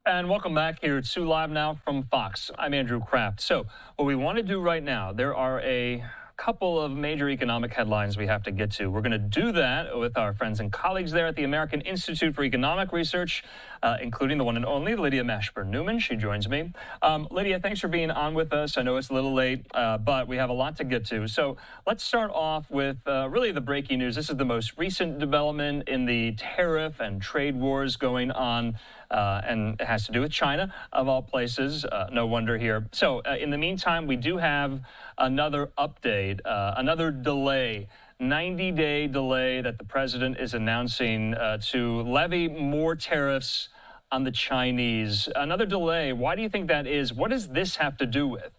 And welcome back here to Live Now from Fox. I'm Andrew Kraft. So what we want to do right now, there are a couple of major economic headlines we have to get to. We're going to do that with our friends and colleagues there at the American Institute for Economic Research, including the one and only Lydia Mashburn Newman. She joins me. Lydia, thanks for being on with us. I know it's a little late, but we have a lot to get to. So let's start off with really the breaking news. This is the most recent development in the tariff and trade wars going on. And it has to do with China, of all places. No wonder here. So in the meantime, we do have another update, another delay, 90-day delay that the president is announcing to levy more tariffs on the Chinese. Another delay. Why do you think that is? What does this have to do with?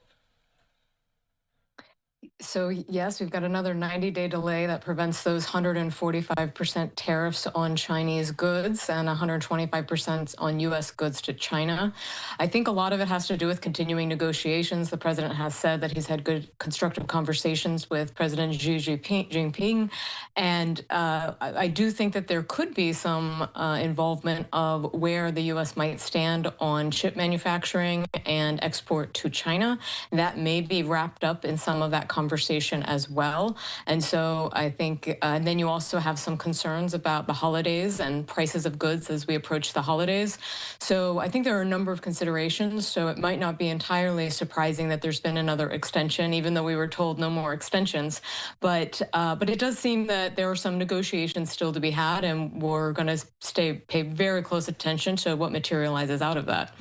So yes, we've got another 90-day delay that prevents those 145% tariffs on Chinese goods and 125% on U.S. goods to China. I think a lot of it has to do with continuing negotiations. The president has said that he's had good constructive conversations with President Xi Jinping. And I do think that there could be some involvement of where the U.S. might stand on chip manufacturing and export to China. That may be wrapped up in some of that conversation as well. And so I think, and then you also have some concerns about the holidays and prices of goods as we approach the holidays. So I think there are a number of considerations. So it might not be entirely surprising that there's been another extension, even though we were told no more extensions. But it does seem that there are some negotiations still to be had, and we're going to pay very close attention to what materializes out of that.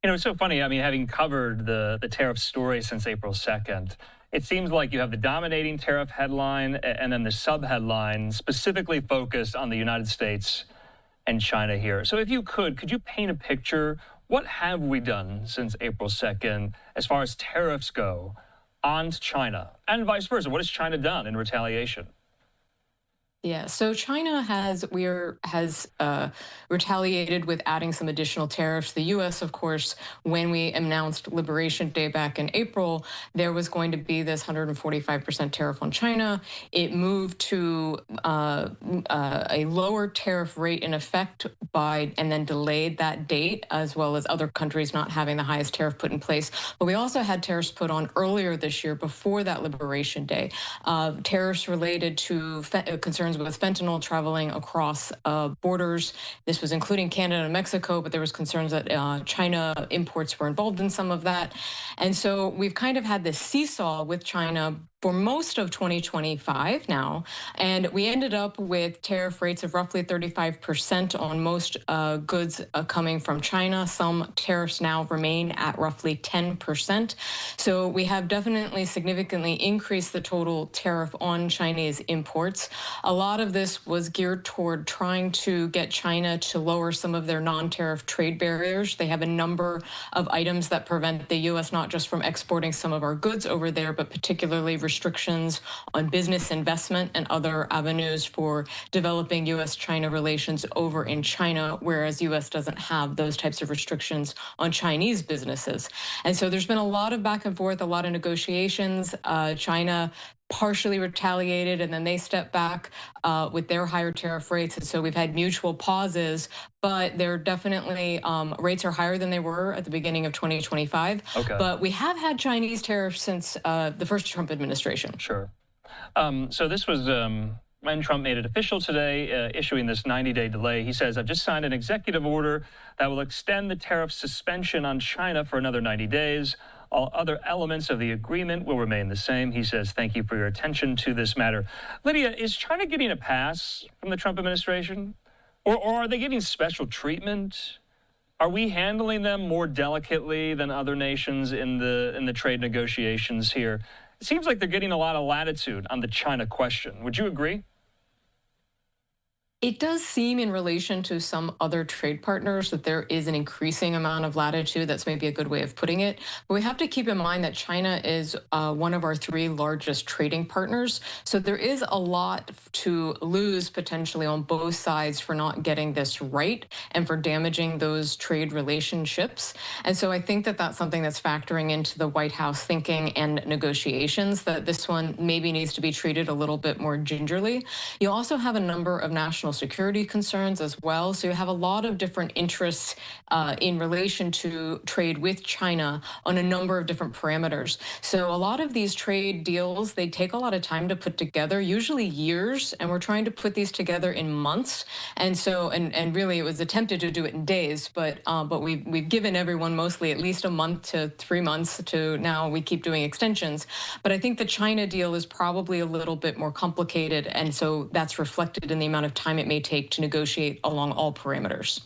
You know, it's so funny. I mean, having covered the tariff story since April 2nd, it seems like you have the dominating tariff headline and then the sub-headline specifically focused on the United States and China here. So if you could you paint a picture? What have we done since April 2nd as far as tariffs go on China and vice versa? What has China done in retaliation? Yeah, so China has retaliated with adding some additional tariffs. The U.S., of course, when we announced Liberation Day back in April, there was going to be this 145% tariff on China. It moved to a lower tariff rate in effect and then delayed that date, as well as other countries not having the highest tariff put in place. But we also had tariffs put on earlier this year before that Liberation Day, tariffs related to concerns with fentanyl traveling across borders. This was including Canada and Mexico, but there was concerns that China imports were involved in some of that. And so we've kind of had this seesaw with China for most of 2025 now, and we ended up with tariff rates of roughly 35% on most goods coming from China. Some tariffs now remain at roughly 10%. So we have definitely significantly increased the total tariff on Chinese imports. A lot of this was geared toward trying to get China to lower some of their non-tariff trade barriers. They have a number of items that prevent the U.S. not just from exporting some of our goods over there, but particularly restrictions on business investment and other avenues for developing U.S.-China relations over in China, whereas U.S. doesn't have those types of restrictions on Chinese businesses. And so there's been a lot of back and forth, a lot of negotiations. China partially retaliated, and then they stepped back with their higher tariff rates. And so we've had mutual pauses, but they're definitely, rates are higher than they were at the beginning of 2025. Okay. But we have had Chinese tariffs since the first Trump administration. Sure. So this was when Trump made it official today, issuing this 90-day delay. He says, I've just signed an executive order that will extend the tariff suspension on China for another 90 days. All other elements of the agreement will remain the same. He says, thank you for your attention to this matter. Lydia, is China getting a pass from the Trump administration? Or are they getting special treatment? Are we handling them more delicately than other nations in the trade negotiations here? It seems like they're getting a lot of latitude on the China question. Would you agree? It does seem in relation to some other trade partners that there is an increasing amount of latitude. That's maybe a good way of putting it. But we have to keep in mind that China is one of our three largest trading partners. So there is a lot to lose potentially on both sides for not getting this right and for damaging those trade relationships. And so I think that that's something that's factoring into the White House thinking and negotiations, that this one maybe needs to be treated a little bit more gingerly. You also have a number of national national security concerns as well. So you have a lot of different interests in relation to trade with China on a number of different parameters. So a lot of these trade deals, they take a lot of time to put together, usually years, and we're trying to put these together in months. And so, and really it was attempted to do it in days, but we've given everyone mostly at least a month to 3 months, to now we keep doing extensions. But I think the China deal is probably a little bit more complicated, and so that's reflected in the amount of time it may take to negotiate along all parameters.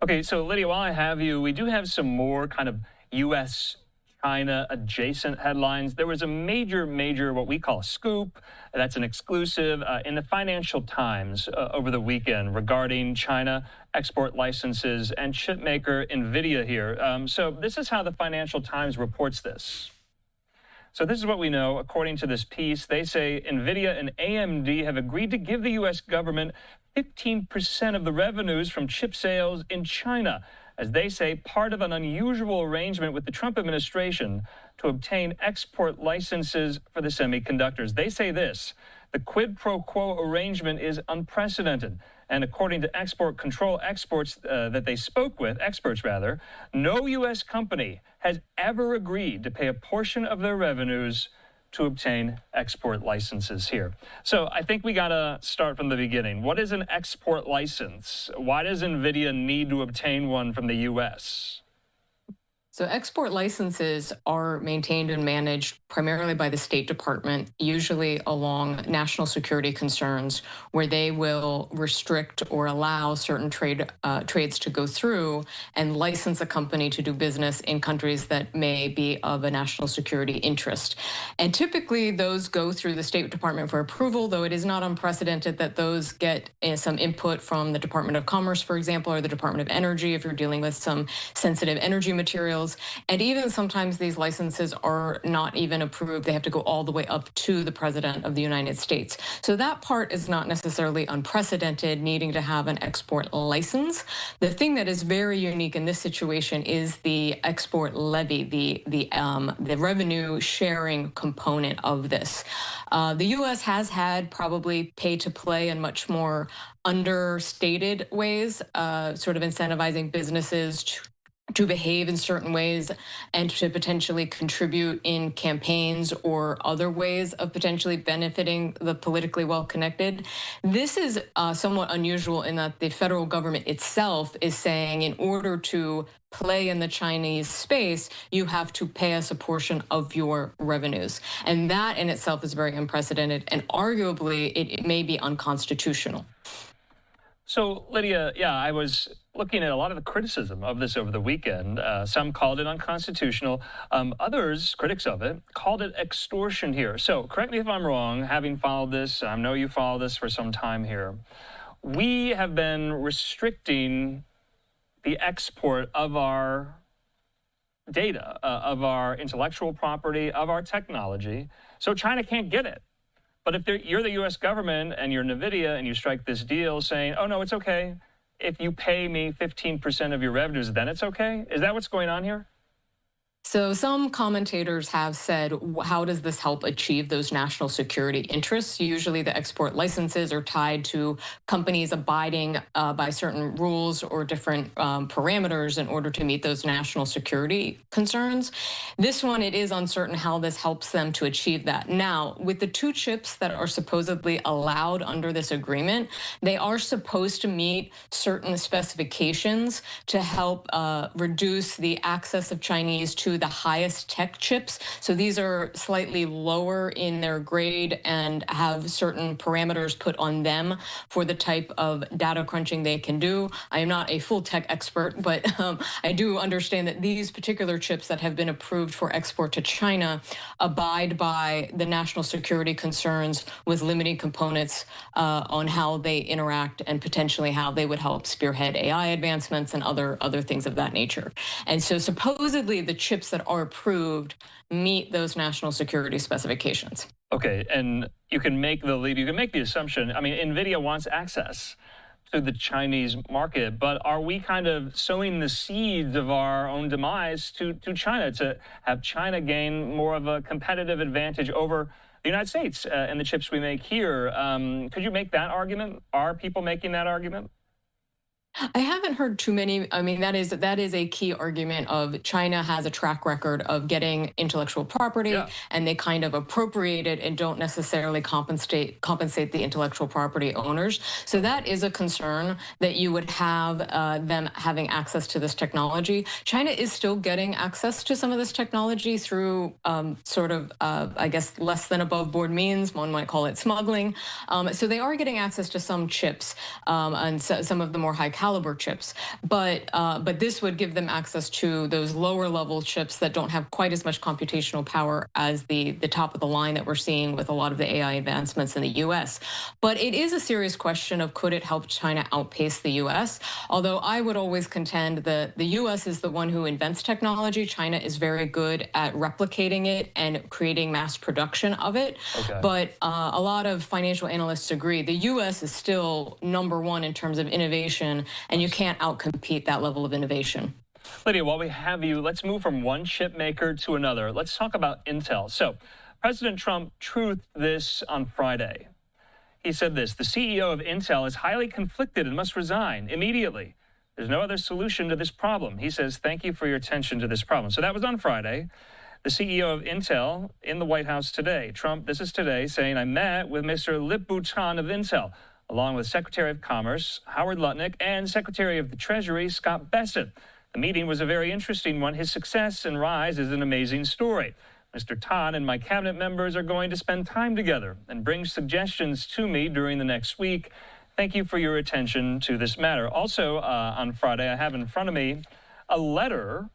Okay, so Lydia, while I have you, we do have some more kind of U.S. China adjacent headlines. There was a major, what we call a scoop, that's an exclusive, in the Financial Times over the weekend regarding China export licenses and chipmaker NVIDIA here. So this is how the Financial Times reports this. So this is what we know. According to this piece, they say NVIDIA and AMD have agreed to give the U.S. government 15% of the revenues from chip sales in China, as they say, part of an unusual arrangement with the Trump administration to obtain export licenses for the semiconductors. They say this: the quid pro quo arrangement is unprecedented. And according to export control experts that they spoke with, no U.S. company has ever agreed to pay a portion of their revenues to obtain export licenses here. So I think we got to start from the beginning. What is an export license? Why does NVIDIA need to obtain one from the U.S.? So export licenses are maintained and managed primarily by the State Department, usually along national security concerns, where they will restrict or allow certain trades to go through and license a company to do business in countries that may be of a national security interest. And typically those go through the State Department for approval, though it is not unprecedented that those get some input from the Department of Commerce, for example, or the Department of Energy if you're dealing with some sensitive energy materials. And even sometimes these licenses are not even approved. They have to go all the way up to the President of the United States. So that part is not necessarily unprecedented, needing to have an export license. The thing that is very unique in this situation is the export levy, the revenue sharing component of this. The U.S. has had probably pay to play in much more understated ways, sort of incentivizing businesses to behave in certain ways and to potentially contribute in campaigns or other ways of potentially benefiting the politically well-connected. This is somewhat unusual in that the federal government itself is saying, in order to play in the Chinese space, you have to pay us a portion of your revenues. And that in itself is very unprecedented, and arguably it may be unconstitutional. So, Lydia, yeah, I was looking at a lot of the criticism of this over the weekend. Some called it unconstitutional. Others, critics of it, called it extortion here. So correct me if I'm wrong, having followed this, I know you followed this for some time here. We have been restricting the export of our data, of our intellectual property, of our technology, so China can't get it. But if you're the U.S. government and you're NVIDIA and you strike this deal saying, oh, no, it's okay, if you pay me 15% of your revenues, then it's okay? Is that what's going on here? So some commentators have said, how does this help achieve those national security interests? Usually the export licenses are tied to companies abiding by certain rules or different parameters in order to meet those national security concerns. This one, it is uncertain how this helps them to achieve that. Now, with the two chips that are supposedly allowed under this agreement, they are supposed to meet certain specifications to help reduce the access of Chinese to the highest tech chips. So these are slightly lower in their grade and have certain parameters put on them for the type of data crunching they can do. I am not a full tech expert, but I do understand that these particular chips that have been approved for export to China abide by the national security concerns with limiting components on how they interact and potentially how they would help spearhead AI advancements and other things of that nature. And so supposedly the chips that are approved meet those national security specifications. Okay, and you can make the assumption, I mean, NVIDIA wants access to the Chinese market, but are we kind of sowing the seeds of our own demise to China, to have China gain more of a competitive advantage over the United States and the chips we make here. Could you make that argument? Are people making that argument? I haven't heard too many. I mean, that is a key argument of China has a track record of getting intellectual property, and they kind of appropriate it and don't necessarily compensate the intellectual property owners. So that is a concern that you would have them having access to this technology. China is still getting access to some of this technology through I guess, less than above board means. One might call it smuggling. So they are getting access to some chips and some of the more high caliber chips, but this would give them access to those lower level chips that don't have quite as much computational power as the top of the line that we're seeing with a lot of the AI advancements in the US. But it is a serious question of could it help China outpace the US? Although I would always contend that the US is the one who invents technology. China is very good at replicating it and creating mass production of it. Okay. But a lot of financial analysts agree the US is still #1 in terms of innovation, and you can't outcompete that level of innovation. Lydia, while we have you, let's move from one chip maker to another. Let's talk about Intel. So, President Trump truthed this on Friday. He said this: the CEO of Intel is highly conflicted and must resign immediately. There's no other solution to this problem. He says, thank you for your attention to this problem. So that was on Friday. The CEO of Intel in the White House today. Trump, this is today, saying, I met with Mr. Lip-Bu-Tan of Intel, along with Secretary of Commerce Howard Lutnick and Secretary of the Treasury Scott Bessent. The meeting was a very interesting one. His success and rise is an amazing story. Mr. Tan and my cabinet members are going to spend time together and bring suggestions to me during the next week. Thank you for your attention to this matter. Also, on Friday, I have in front of me a letter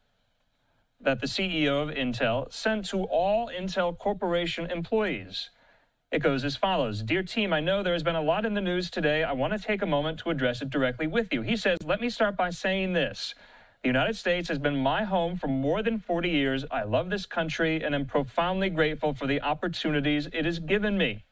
that the CEO of Intel sent to all Intel Corporation employees. It goes as follows. Dear team, I know there has been a lot in the news today. I want to take a moment to address it directly with you. He says, let me start by saying this. The United States has been my home for more than 40 years. I love this country and am profoundly grateful for the opportunities it has given me.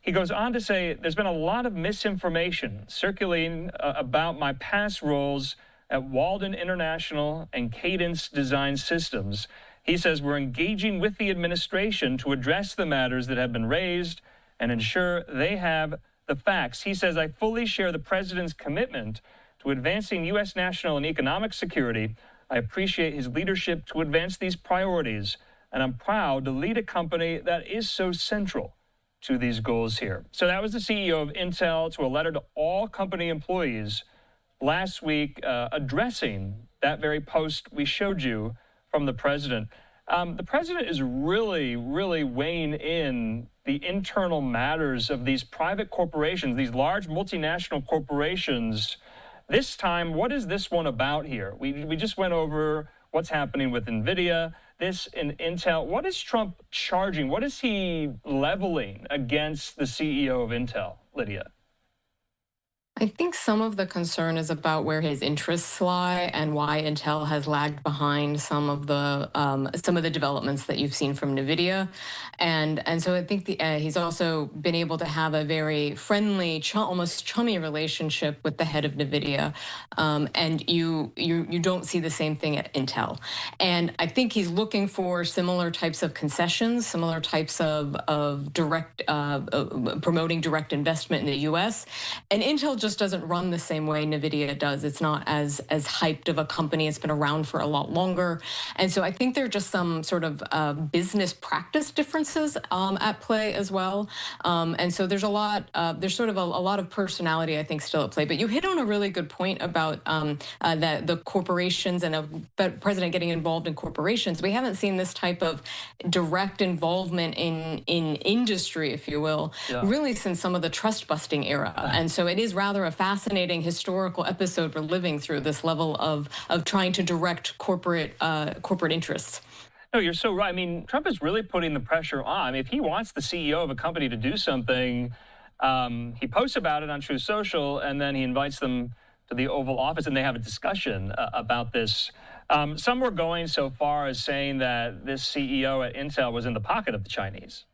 He goes on to say, there's been a lot of misinformation circulating about my past roles at Walden International and Cadence Design Systems. He says we're engaging with the administration to address the matters that have been raised and ensure they have the facts. He says, I fully share the president's commitment to advancing U.S. national and economic security. I appreciate his leadership to advance these priorities, and I'm proud to lead a company that is so central to these goals here. So that was the CEO of Intel to a letter to all company employees last week addressing that very post we showed you from the president. The president is really, really weighing in the internal matters of these private corporations, these large multinational corporations. This time, what is this one about here? We just went over what's happening with NVIDIA, this in Intel. What is Trump charging? What is he leveling against the CEO of Intel, Lydia? I think some of the concern is about where his interests lie and why Intel has lagged behind some of the developments that you've seen from NVIDIA, and so I think he's also been able to have a very friendly, almost chummy relationship with the head of NVIDIA, and you don't see the same thing at Intel, and I think he's looking for similar types of concessions, similar types of direct promoting direct investment in the U.S. and Intel just doesn't run the same way NVIDIA does. It's not as hyped of a company. It's been around for a lot longer. And so I think there are just some sort of business practice differences at play as well. And so there's there's sort of a lot of personality, I think, still at play. But you hit on a really good point about the corporations and the president getting involved in corporations. We haven't seen this type of direct involvement in industry, if you will, really since some of the trust busting era. And so it is rather a fascinating historical episode we're living through, this level of trying to direct corporate interests. No, you're so right. I mean, Trump is really putting the pressure on. I mean, if he wants the CEO of a company to do something, he posts about it on Truth Social, and then he invites them to the Oval Office, and they have a discussion about this. Some were going so far as saying that this CEO at Intel was in the pocket of the Chinese.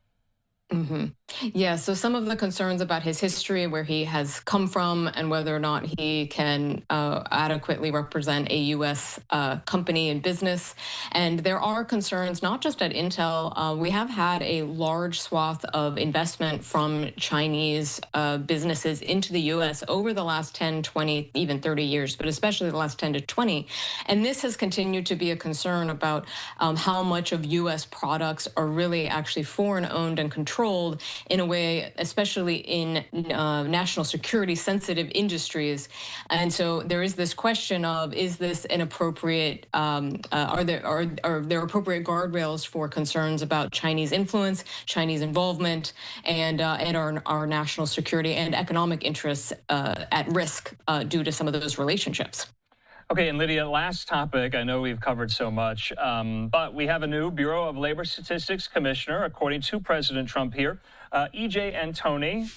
hmm Yeah, so some of the concerns about his history, where he has come from, and whether or not he can adequately represent a U.S. Company and business. And there are concerns not just at Intel. We have had a large swath of investment from Chinese businesses into the U.S. over the last 10, 20, even 30 years, but especially the last 10 to 20. And this has continued to be a concern about how much of U.S. products are really actually foreign owned and controlled in a way, especially in national security sensitive industries. And so there is this question of, is this an appropriate, are there appropriate guardrails for concerns about Chinese influence, Chinese involvement, and our national security and economic interests at risk due to some of those relationships? Okay, and Lydia, last topic. I know we've covered so much, but we have a new Bureau of Labor Statistics commissioner, according to President Trump here, E.J. Antoni,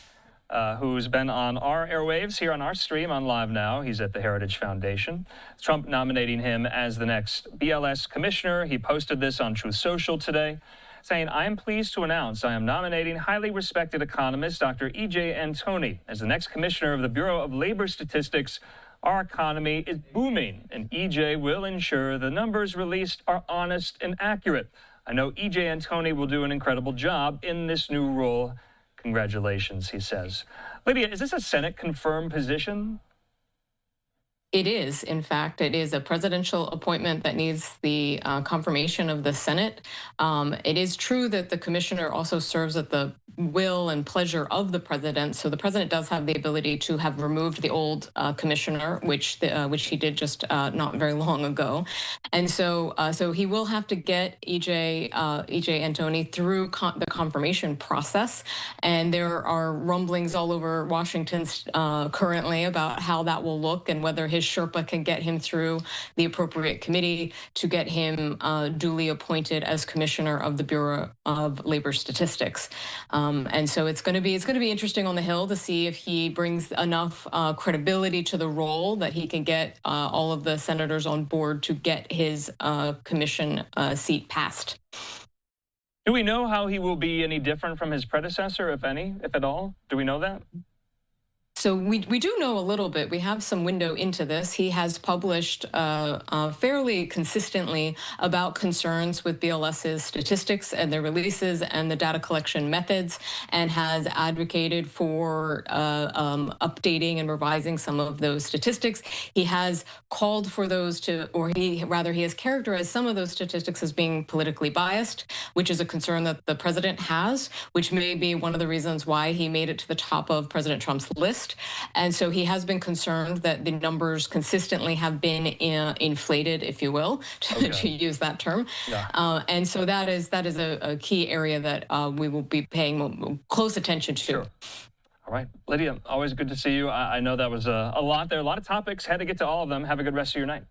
who's been on our airwaves here on our stream on LiveNow. He's at the Heritage Foundation. Trump nominating him as the next BLS commissioner. He posted this on Truth Social today, saying, "I am pleased to announce I am nominating highly respected economist Dr. E.J. Antoni as the next commissioner of the Bureau of Labor Statistics. Our economy is booming, and EJ will ensure the numbers released are honest and accurate. I know EJ Antoni will do an incredible job in this new role. Congratulations," he says. Lydia, is this a Senate-confirmed position? It is, in fact, it is a presidential appointment that needs the confirmation of the Senate. It is true that the commissioner also serves at the will and pleasure of the president. So the president does have the ability to have removed the old commissioner, which he did just not very long ago. And so he will have to get EJ Antoni through the confirmation process. And there are rumblings all over Washington currently about how that will look and whether his Sherpa can get him through the appropriate committee to get him duly appointed as commissioner of the Bureau of Labor Statistics. And so it's going to be interesting on the Hill to see if he brings enough credibility to the role that he can get all of the senators on board to get his commission seat passed. Do we know how he will be any different from his predecessor, if any, if at all? Do we know that? So we do know a little bit. We have some window into this. He has published fairly consistently about concerns with BLS's statistics and their releases and the data collection methods, and has advocated for updating and revising some of those statistics. He has called for those to, or he has characterized some of those statistics as being politically biased, which is a concern that the president has, which may be one of the reasons why he made it to the top of President Trump's list. And so he has been concerned that the numbers consistently have been inflated, if you will, to use that term. Yeah. And so that is a key area that we will be paying close attention to. Sure. All right. Lydia, always good to see you. I know that was a lot there, a lot of topics. Had to get to all of them. Have a good rest of your night.